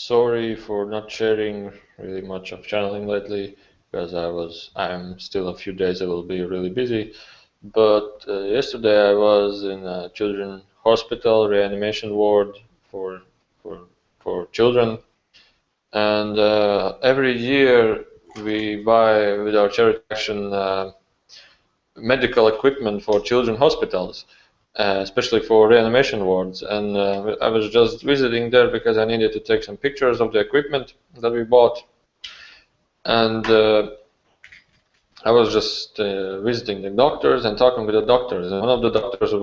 sorry for not sharing really much of channeling lately because I'm still a few days I will be really busy. But yesterday I was in a children's hospital reanimation ward for for for children, and every year we buy with our charity action medical equipment for children hospitals, especially for reanimation wards. And I was just visiting there because I needed to take some pictures of the equipment that we bought. And I was just visiting the doctors and talking with the doctors. And one of the doctors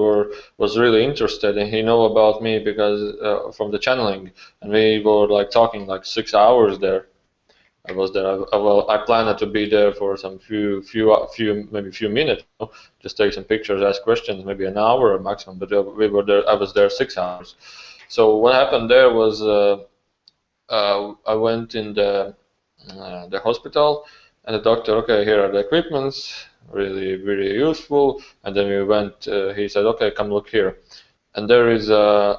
was really interested, and he know about me because from the channeling, and we were like talking like 6 hours there. I was there. I planned to be there for some maybe few minutes, just take some pictures, ask questions, maybe an hour maximum. But we were there. I was there 6 hours. So what happened there was I went in the hospital, and the doctor, okay, here are the equipments, really really useful. And then we went. He said, okay, come look here. And there is a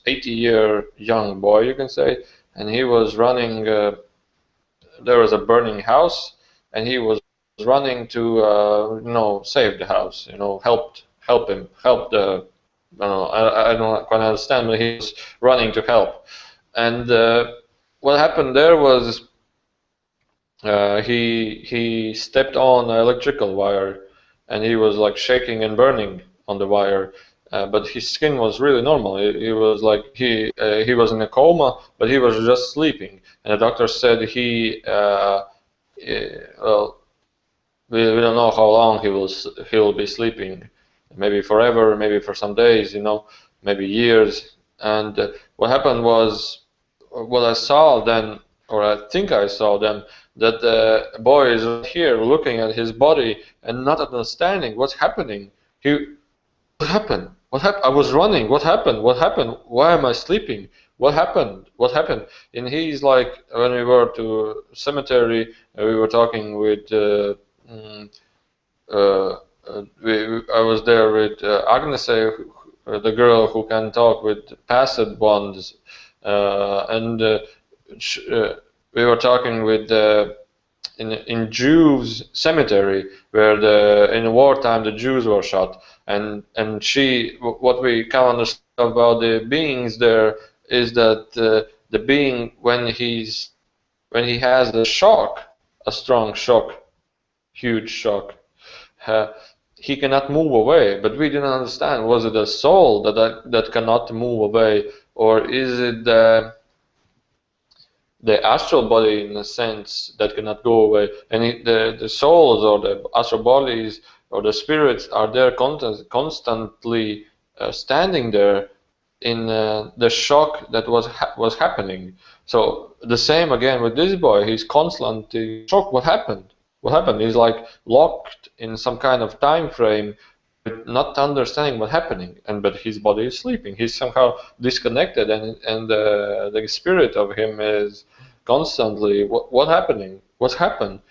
80-year young boy, you can say, and he was running. There was a burning house, and he was running to save the house. Help him, help the. I don't quite understand, but he was running to help. And what happened there was he stepped on an electrical wire, and he was like shaking and burning on the wire. But his skin was really normal. He was like he was in a coma, but he was just sleeping. And the doctor said well, we don't know how long he will be sleeping. Maybe forever, maybe for some days, maybe years. And what happened was, what I saw then, or I think I saw then, that the boy is right here looking at his body and not understanding what's happening. What happened? What happened? I was running. What happened? What happened? Why am I sleeping? What happened? What happened? And he's like, when we were to cemetery, we were talking with. I was there with Agnes, the girl who can talk with passed ones, and we were talking with in Jews cemetery where in wartime the Jews were shot, and what we can understand about the beings there is that the being when he has the shock, a strong shock, huge shock, he cannot move away. But we didn't understand, was it a soul that cannot move away, or is it the astral body in a sense that cannot go away? And the souls or the astral bodies or the spirits are there constantly standing there in the shock that was happening. So the same again with this boy. He's constantly shocked. What happened? What happened? He's like locked in some kind of time frame, but not understanding what's happening. But his body is sleeping. He's somehow disconnected, and the spirit of him is constantly, what happening? What's happened?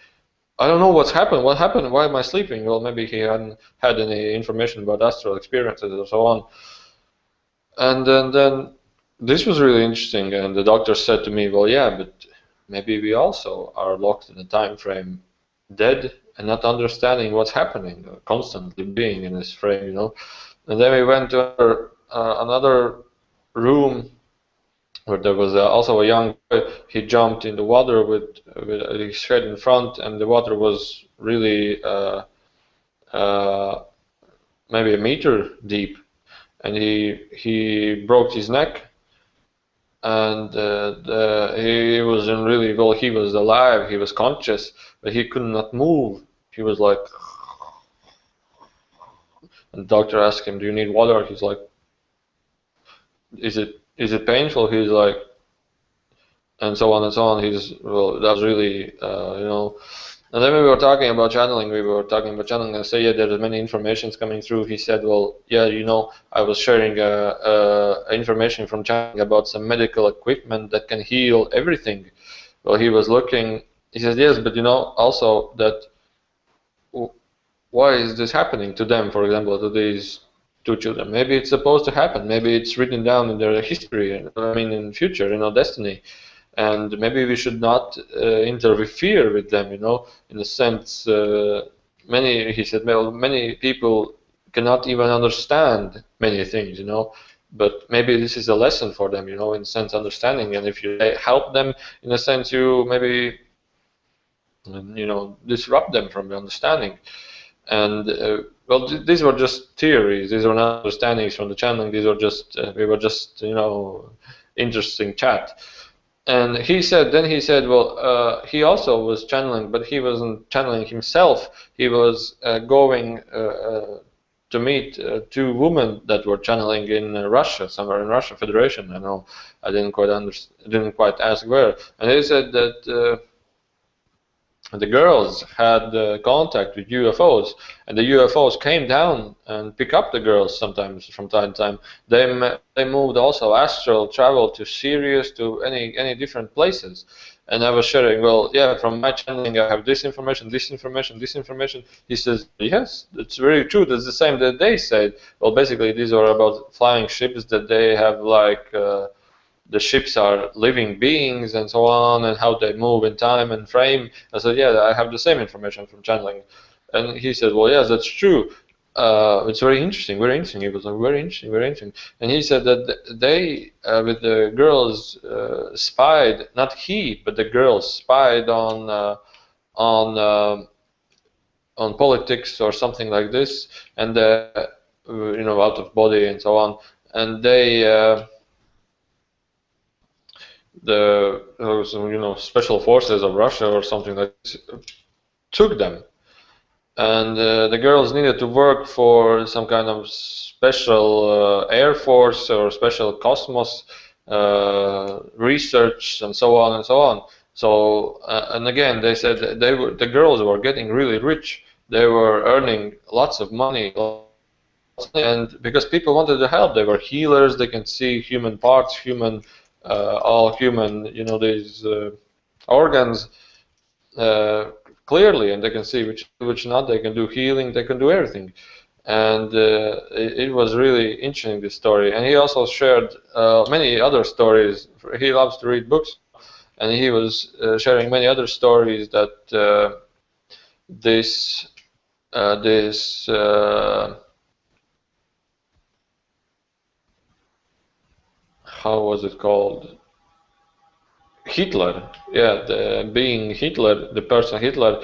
I don't know what's happened. What happened? Why am I sleeping? Well, maybe he hadn't had any information about astral experiences and so on. And then this was really interesting. And the doctor said to me, well, yeah, but maybe we also are locked in a time frame, dead and not understanding what's happening, constantly being in this frame, And then we went to another room where there was also a young boy. He jumped in the water with his head in front, and the water was really maybe a meter deep, and he broke his neck, and he was in really well. He was alive. He was conscious, but he could not move. He was like, and the doctor asked him, "Do you need water?" He's like, "Is it painful?" He's like, and so on and so on. That was really And then we were talking about channeling. I say, yeah, there's many informations coming through. He said, well, yeah, I was sharing information from channeling about some medical equipment that can heal everything. Well, he was looking. He says, yes, but also that why is this happening to them? For example, to these two children. Maybe it's supposed to happen. Maybe it's written down in their history. I mean, in future, destiny. And maybe we should not interfere with them. In a sense, he said, well, many people cannot even understand many things. But maybe this is a lesson for them. In a sense, understanding. And if you help them, in a sense, you maybe disrupt them from the understanding. And well, these were just theories. These were not understandings from the channeling. These were just we were just interesting chat. And then he said, well, he also was channeling, but he wasn't channeling himself. He was going to meet two women that were channeling in Russia, somewhere in Russia Federation. I know I didn't quite ask where. And he said that the girls had contact with UFOs, and the UFOs came down and pick up the girls sometimes from time to time. They moved also astral travel to Sirius, to any different places. And I was sharing, well, yeah, from my channeling I have this information, this information, this information. He says, yes, it's very true. That's the same that they said. Well, basically these are about flying ships that they have like. The ships are living beings and so on, and how they move in time and frame. I said, yeah, I have the same information from channeling. And he said, well, yes, that's true. It's very interesting, very interesting. It was like, very interesting, very interesting. And he said that they, with the girls, spied, not he, but the girls spied on politics or something like this, and out of body and so on. And they. The special forces of Russia or something like this took them, and the girls needed to work for some kind of special air force or special cosmos research and so on and so on. So and again, they said the girls were getting really rich. They were earning lots of money. And because people wanted to help, they were healers. They can see human parts, all human, these organs clearly, and they can see which not. They can do healing. They can do everything, and it was really interesting, this story. And he also shared many other stories. He loves to read books, and he was sharing many other stories that this. How was it called? Hitler, yeah, being Hitler, the person Hitler,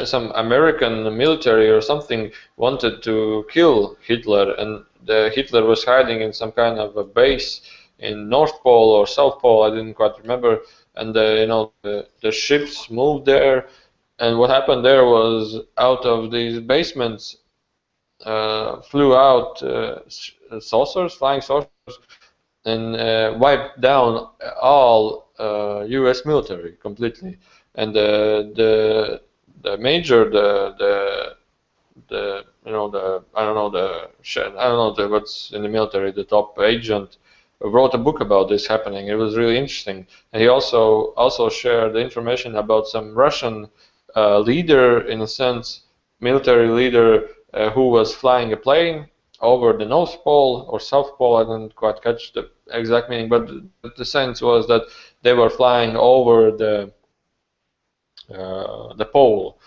some American military or something wanted to kill Hitler, and Hitler was hiding in some kind of a base in North Pole or South Pole, I didn't quite remember, and the ships moved there, and what happened there was, out of these basements flew out flying saucers, and wiped down all U.S. military completely. And the major, what's in the military, the top agent, wrote a book about this happening. It was really interesting, and he also shared the information about some Russian leader, in a sense, military leader who was flying a plane over the North Pole or South Pole. I didn't quite catch the exact meaning, but the sense was that they were flying over the pole,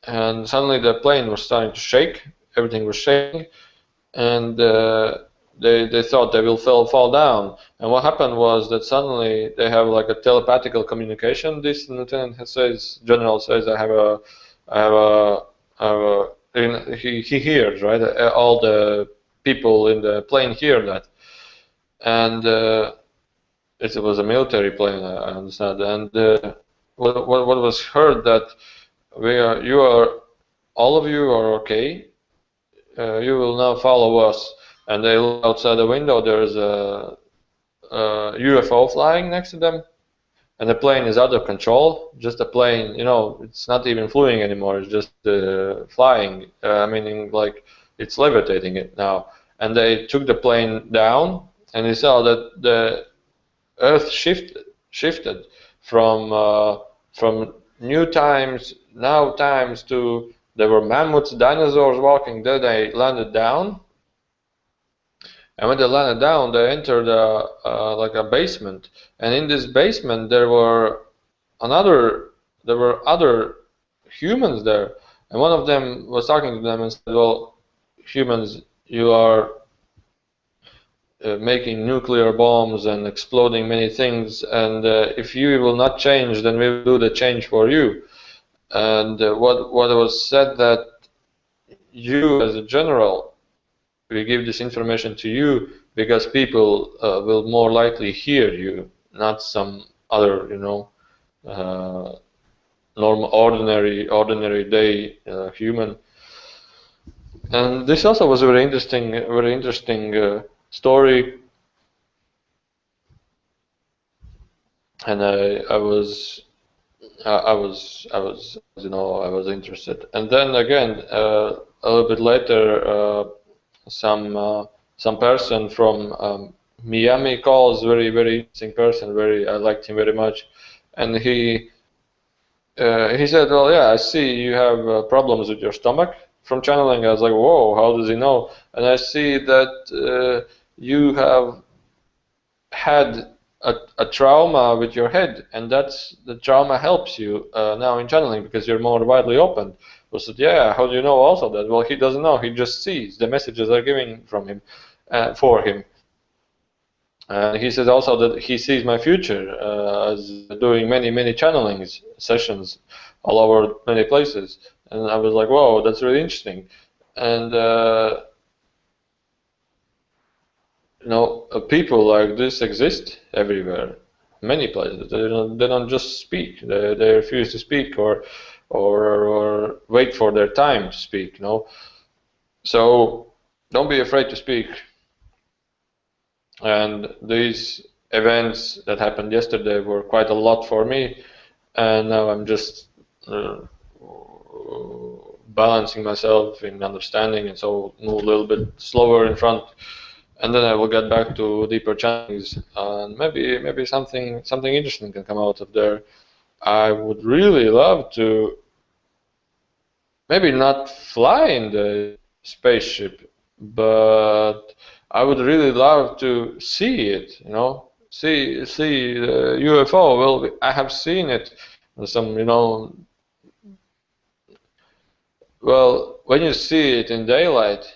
and suddenly the plane was starting to shake. Everything was shaking, and they thought they will fall down. And what happened was that suddenly they have like a telepathical communication. This lieutenant general says, I have a he hears, right? All the people in the plane hear that, and it was a military plane, I understand. And what was heard, that all of you are okay. You will now follow us. And they look outside the window. There's a UFO flying next to them, and the plane is out of control. Just a plane, it's not even flying anymore. It's just flying, meaning like it's levitating it now. And they took the plane down, and they saw that the Earth shifted from new times, now times, to there were mammoths, dinosaurs walking. Then they landed down, and when they landed down, they entered like a basement, and in this basement there were other humans there, and one of them was talking to them and said, "Well, humans, you are making nuclear bombs and exploding many things, and if you will not change, then we will do the change for you." And what was said that you, as a general, we give this information to you because people will more likely hear you, not some other, normal, ordinary day human. And this also was a very interesting story. And I was I was interested. And then again, a little bit later, some person from Miami calls, very interesting person. I liked him very much, and he said, "Well, yeah, I see you have problems with your stomach from channeling." I was like, "Whoa, how does he know?" And I see that you have had a trauma with your head, and that's the trauma helps you now in channeling because you're more widely open. I said, "Yeah, how do you know also that?" Well, he doesn't know. He just sees the messages are giving from him for him. And he said also that he sees my future as doing many channeling sessions all over many places. And I was like, "Whoa, that's really interesting." And people like this exist everywhere, many places. They don't just speak. They refuse to speak or wait for their time to speak. So don't be afraid to speak. And these events that happened yesterday were quite a lot for me, and now I'm just balancing myself in understanding, and so move a little bit slower in front, and then I will get back to deeper channelings, and maybe something interesting can come out of there. I would really love to maybe not fly in the spaceship, but I would really love to see it, see the UFO. Well, I have seen it, some, well, when you see it in daylight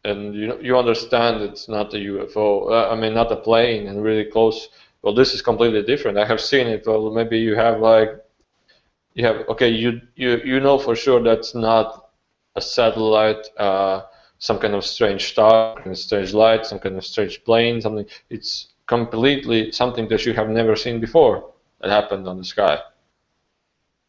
and you understand it's not a UFO, I mean, not a plane and really close. Well, this is completely different. I have seen it. Well, maybe okay, you know for sure that's not a satellite, some kind of strange star, some kind of strange light, some kind of strange plane, something. It's completely something that you have never seen before that happened on the sky.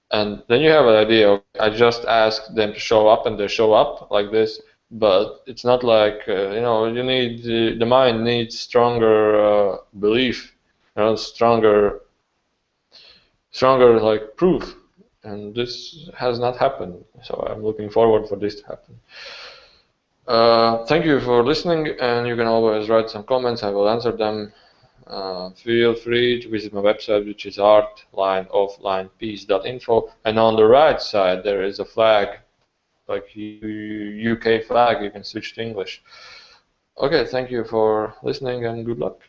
And then you have an idea. I just ask them to show up, and they show up like this. But it's not like you need the mind needs stronger belief, stronger like proof, and this has not happened. So I'm looking forward for this to happen. Thank you for listening, and you can always write some comments. I will answer them. Feel free to visit my website, which is artlineofflinepeace.info, and on the right side there is a flag, like UK flag. You can switch to English. Okay, thank you for listening, and good luck.